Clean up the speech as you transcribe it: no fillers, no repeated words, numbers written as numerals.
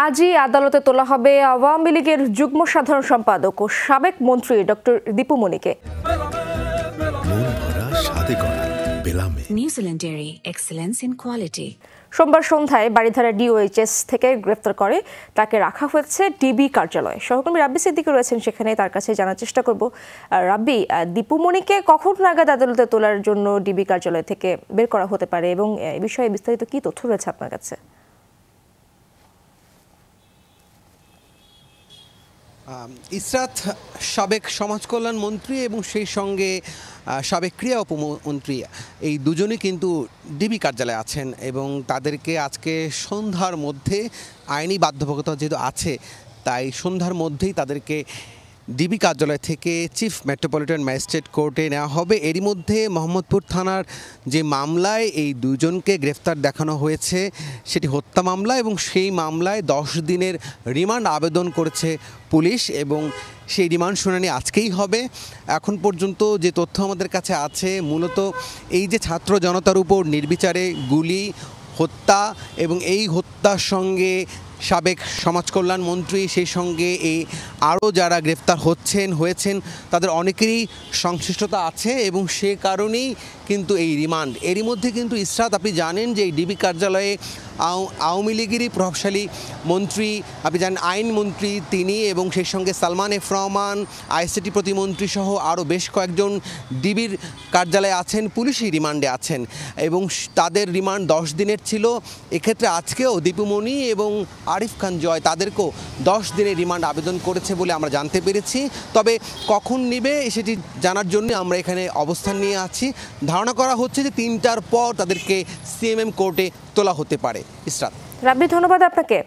আজই আদালতে তোলা হবে আওয়ামী লীগের যুগ্ম সাধারণ সম্পাদক ও সাবেক মন্ত্রী ডক্টর দীপু মনিকে। New Zealand dairy excellence in quality. সোমবার সন্ধ্যায় বারিধারা ডিওএইচএস থেকে গ্রেফতার করে তাকে রাখা হয়েছে ডিবি কার্যালয়ে। সহকর্মী রাব্বি সিদ্দিকী রয়েছেন সেখানে, তার কাছে জানার চেষ্টা করব। রাব্বি, দীপু মনিকে কখন নাগাদ আদালতে তোলার জন্য ডিবি কার্যালয় থেকে বের করা হতে পারে এবং এ বিষয়ে বিস্তারিত কি তথ্য রয়েছে আপনার কাছে? ইসরাত সাবেক সমাজ কল্যাণ মন্ত্রী এবং সেই সঙ্গে সাবেক ক্রীড়া উপমন্ত্রী, এই দুজনই কিন্তু ডিবি কার্যালয়ে আছেন এবং তাদেরকে আজকে সন্ধ্যার মধ্যে আইনি বাধ্যবাধকতা যেহেতু আছে, তাই সন্ধ্যার মধ্যেই তাদেরকে ডিবি কার্যালয় থেকে চিফ মেট্রোপলিটন ম্যাজিস্ট্রেট কোর্টে নেওয়া হবে। এরই মধ্যে মোহাম্মদপুর থানার যে মামলায় এই দুজনকে গ্রেফতার দেখানো হয়েছে সেটি হত্যা মামলা এবং সেই মামলায় 10 দিনের রিমান্ড আবেদন করেছে পুলিশ এবং সেই রিমান্ড শুনানি আজকেই হবে। এখন পর্যন্ত যে তথ্য আমাদের কাছে আছে, মূলত এই যে ছাত্র জনতার উপর নির্বিচারে গুলি, হত্যা এবং এই হত্যার সঙ্গে সাবেক সমাজ কল্যাণ মন্ত্রী, সেই সঙ্গে এই আরও যারা গ্রেফতার হয়েছেন তাদের অনেকেরই সংশ্লিষ্টতা আছে এবং সে কারণেই কিন্তু এই রিমান্ড। এরই মধ্যে কিন্তু ইসরাত, আপনি জানেন যে এই ডিবি কার্যালয়ে আওয়ামী লীগেরই প্রভাবশালী মন্ত্রী, আপনি জানেন আইনমন্ত্রী তিনি, এবং সেই সঙ্গে সালমান এফ রহমান আইসিটি প্রতিমন্ত্রী সহ আরও বেশ কয়েকজন ডিবির কার্যালয়ে আছেন, পুলিশি রিমান্ডে আছেন এবং তাদের রিমান্ড 10 দিনের ছিল। এক্ষেত্রে আজকেও দীপু মনি এবং আরিফ খান জয় তাদেরকেও 10 দিনের রিমান্ড আবেদন করেছে বলে আমরা জানতে পেরেছি। তবে কখন নেবে সেটি জানার জন্য আমরা এখানে অবস্থান নিয়ে আছি। ধারণা করা হচ্ছে যে 3টার পর তাদেরকে সিএমএম কোর্টে তোলা হতে পারে। ইসরাত। রাব্বি, ধন্যবাদ আপনাকে।